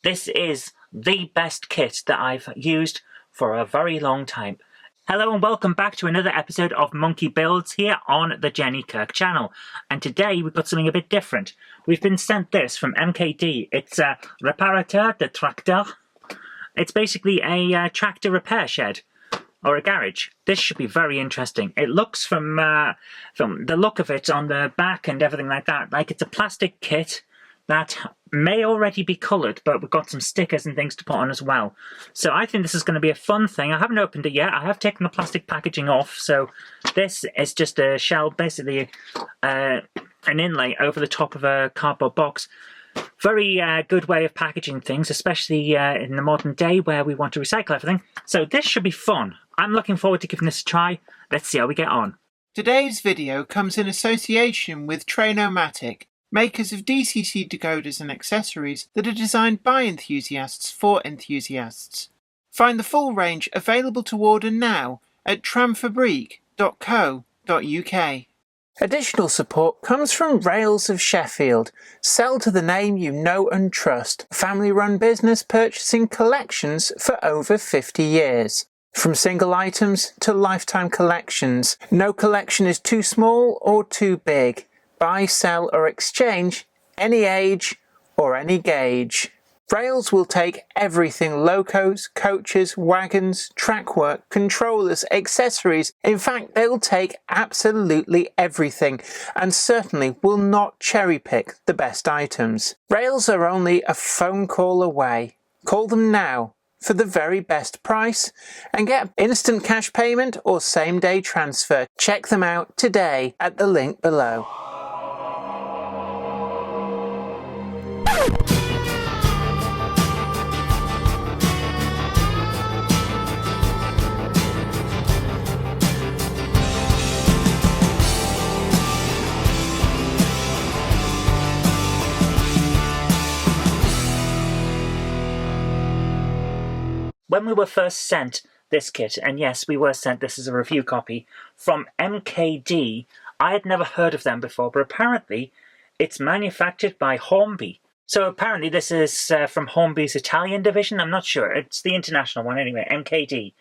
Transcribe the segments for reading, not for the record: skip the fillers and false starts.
This is the best kit that I've used for a very long time. Hello and welcome back to another episode of Monkey Builds here on the Jenny Kirk channel. And today we've got something a bit different. We've been sent this from MKD. It's a Réparateur de Tracteurs. It's basically a tractor repair shed or a garage. This should be very interesting. It looks from the look of it on the back and everything like that, like it's a plastic kit that may already be coloured, but we've got some stickers and things to put on as well. So I think this is going to be a fun thing. I haven't opened it yet. I have taken the plastic packaging off, so this is just a shell, basically an inlay over the top of a cardboard box. Very good way of packaging things, especially in the modern day where we want to recycle everything. So this should be fun. I'm looking forward to giving this a try. Let's see how we get on. Today's video comes in association with Trainomatic, makers of DCC decoders and accessories that are designed by enthusiasts for enthusiasts. Find the full range available to order now at tramfabrique.co.uk. Additional support comes from Rails of Sheffield. Sell to the name you know and trust. Family-run business purchasing collections for over 50 years. From single items to lifetime collections. No collection is too small or too big. Buy, sell or exchange, any age or any gauge. Rails will take everything: locos, coaches, wagons, track work, controllers, accessories. In fact, they'll take absolutely everything and certainly will not cherry pick the best items. Rails are only a phone call away. Call them now for the very best price and get instant cash payment or same-day transfer. Check them out today at the link below. When we were first sent this kit, and yes, we were sent this as a review copy from MKD, I had never heard of them before, but apparently it's manufactured by Hornby. So apparently this is from Hornby's Italian division. I'm not sure. It's the international one anyway, MKD.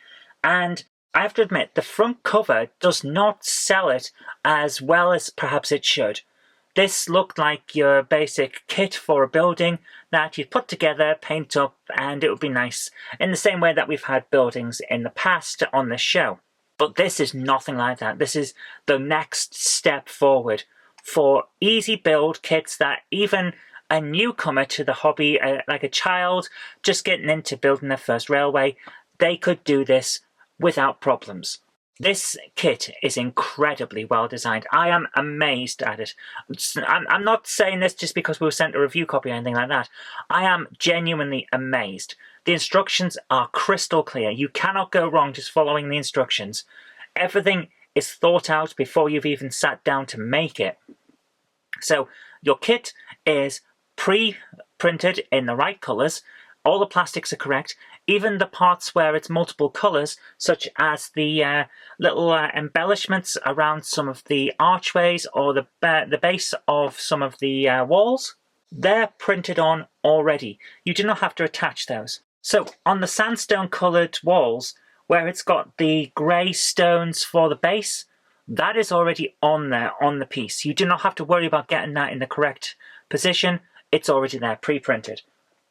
And I have to admit, the front cover does not sell it as well as perhaps it should. This looked like your basic kit for a building that you'd put together, paint up, and it would be nice, in the same way that we've had buildings in the past on this show. But this is nothing like that. This is the next step forward for easy build kits that even a newcomer to the hobby, like a child just getting into building their first railway, they could do this without problems. This kit is incredibly well designed. I am amazed at it. I'm not saying this just because we were sent a review copy or anything like that. I am genuinely amazed. The instructions are crystal clear. You cannot go wrong just following the instructions. Everything is thought out before you've even sat down to make it. So your kit is pre-printed in the right colours. All the plastics are correct. Even the parts where it's multiple colours, such as the little embellishments around some of the archways or the base of some of the walls, they're printed on already. You do not have to attach those. So on the sandstone coloured walls, where it's got the grey stones for the base, that is already on there on the piece. You do not have to worry about getting that in the correct position. It's already there, pre-printed.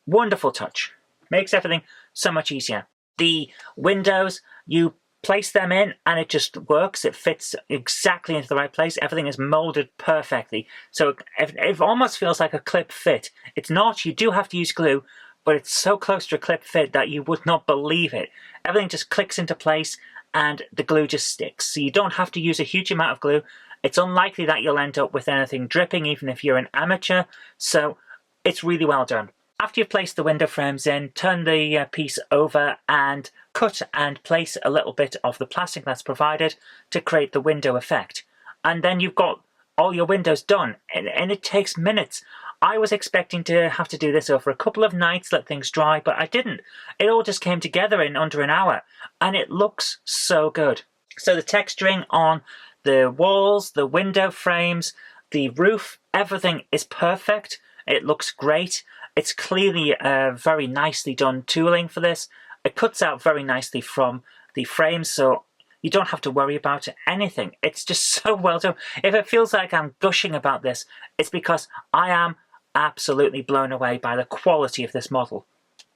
Wonderful touch. Makes everything so much easier. The windows, you place them in and it just works. It fits exactly into the right place. Everything is molded perfectly. So it almost feels like a clip fit. It's not. You do have to use glue, but it's so close to a clip fit that you would not believe it. Everything just clicks into place and the glue just sticks. So you don't have to use a huge amount of glue. It's unlikely that you'll end up with anything dripping, even if you're an amateur. So it's really well done. After you've placed the window frames in, turn the piece over and cut and place a little bit of the plastic that's provided to create the window effect. And then you've got all your windows done, and it takes minutes. I was expecting to have to do this over a couple of nights, let things dry, but I didn't. It all just came together in under an hour, and it looks so good. So the texturing on the walls, the window frames, the roof, everything is perfect. It looks great. It's clearly very nicely done tooling for this. It cuts out very nicely from the frame, so you don't have to worry about anything. It's just so well done. If it feels like I'm gushing about this, it's because I am absolutely blown away by the quality of this model.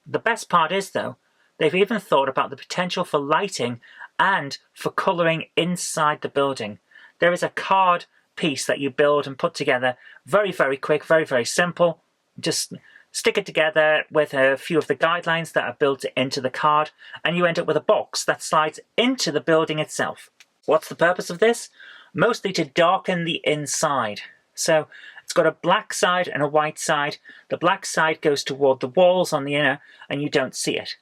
The best part is, though, they've even thought about the potential for lighting and for colouring inside the building. There is a card piece that you build and put together. Very, very quick, very, very simple. Just stick it together with a few of the guidelines that are built into the card, and you end up with a box that slides into the building itself. What's the purpose of this? Mostly to darken the inside. So it's got a black side and a white side. The black side goes toward the walls on the inner, and you don't see it.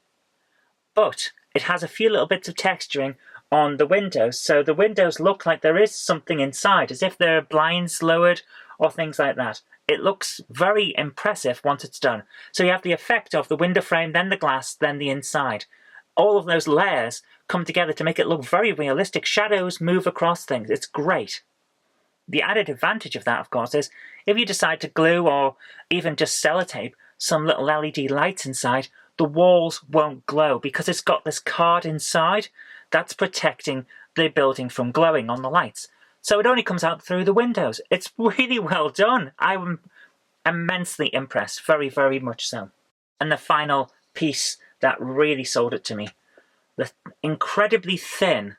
But it has a few little bits of texturing on the windows, so the windows look like there is something inside, as if there are blinds lowered or things like that. It looks very impressive once it's done. So you have the effect of the window frame, then the glass, then the inside. All of those layers come together to make it look very realistic. Shadows move across things. It's great. The added advantage of that, of course, is if you decide to glue or even just sellotape some little LED lights inside, the walls won't glow because it's got this card inside that's protecting the building from glowing on the lights. So it only comes out through the windows. It's really well done. I'm immensely impressed, very, very much so. And the final piece that really sold it to me, the incredibly thin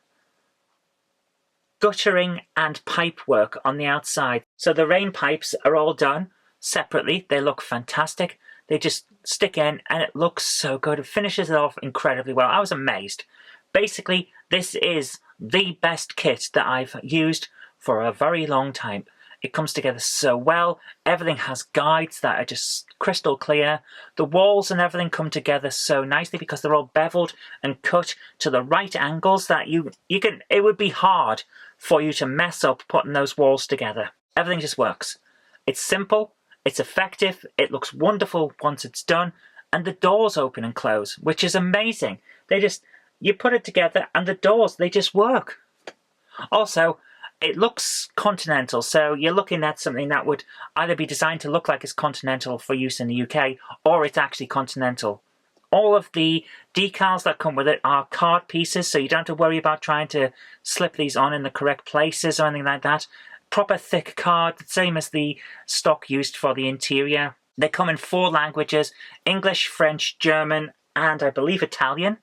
guttering and pipe work on the outside. So the rain pipes are all done separately. They look fantastic. They just stick in and it looks so good. It finishes it off incredibly well. I was amazed. Basically, this is the best kit that I've used for a very long time. It comes together so well. Everything has guides that are just crystal clear. The walls and everything come together so nicely because they're all beveled and cut to the right angles that it would be hard for you to mess up putting those walls together. Everything just works. It's simple, it's effective, it looks wonderful once it's done, and the doors open and close, which is amazing. You put it together and the doors, they just work. Also, it looks continental, so you're looking at something that would either be designed to look like it's continental for use in the UK, or it's actually continental. All of the decals that come with it are card pieces, so you don't have to worry about trying to slip these on in the correct places or anything like that. Proper thick card, the same as the stock used for the interior. They come in 4 languages, English, French, German, and I believe Italian.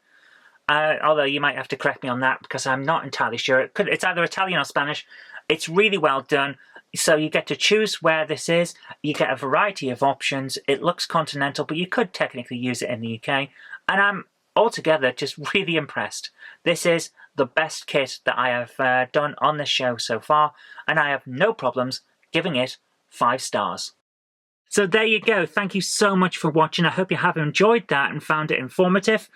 Although you might have to correct me on that because I'm not entirely sure. It's either Italian or Spanish. It's really well done. So you get to choose where this is. You get a variety of options. It looks continental, but you could technically use it in the UK. And I'm altogether just really impressed. This is the best kit that I have done on this show so far, and I have no problems giving it 5 stars. So there you go. Thank you so much for watching. I hope you have enjoyed that and found it informative.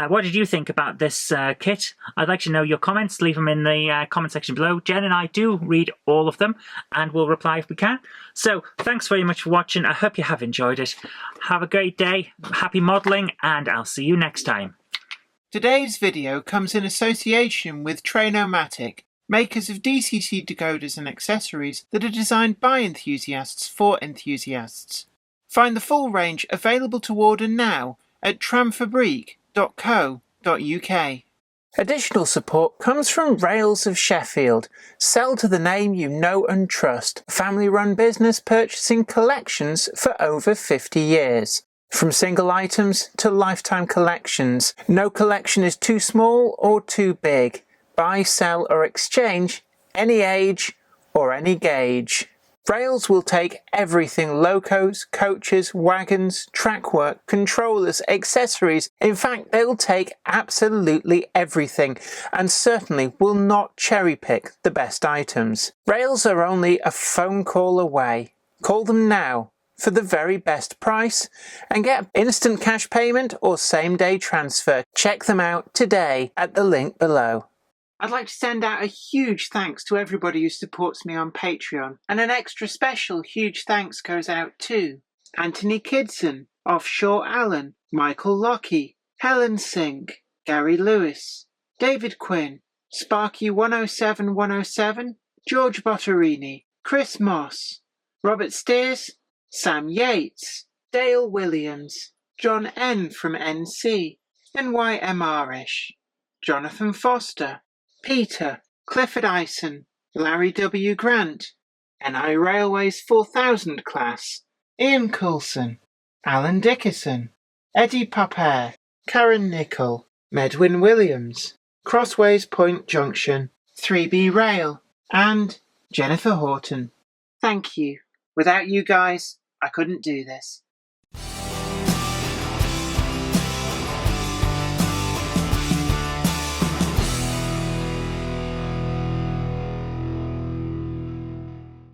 What did you think about this kit? I'd like to know your comments. Leave them in the comment section below. Jen and I do read all of them and we'll reply if we can. So thanks very much for watching. I hope you have enjoyed it. Have a great day. Happy modelling, and I'll see you next time. Today's video comes in association with Trainomatic, makers of DCT decoders and accessories that are designed by enthusiasts for enthusiasts. Find the full range available to order now at tramfabrique.co.uk. Additional support comes from Rails of Sheffield. Sell to the name you know and trust. Family-run business purchasing collections for over 50 years. From single items to lifetime collections. No collection is too small or too big. Buy, sell or exchange, any age or any gauge. Rails will take everything: locos, coaches, wagons, track work, controllers, accessories. In fact, they'll take absolutely everything and certainly will not cherry pick the best items. Rails are only a phone call away. Call them now for the very best price and get instant cash payment or same-day transfer. Check them out today at the link below. I'd like to send out a huge thanks to everybody who supports me on Patreon, and an extra special huge thanks goes out to Anthony Kidson, Offshore Allen, Michael Lockie, Helen Sink, Gary Lewis, David Quinn, Sparky 107107, George Botterini, Chris Moss, Robert Steers, Sam Yates, Dale Williams, John N. from NC, NYMR-ish, Jonathan Foster, Peter, Clifford Ison, Larry W. Grant, NI Railways 4000 class, Ian Coulson, Alan Dickerson, Eddie Papere, Karen Nichol, Medwin Williams, Crossways Point Junction, 3B Rail, and Jennifer Horton. Thank you. Without you guys, I couldn't do this.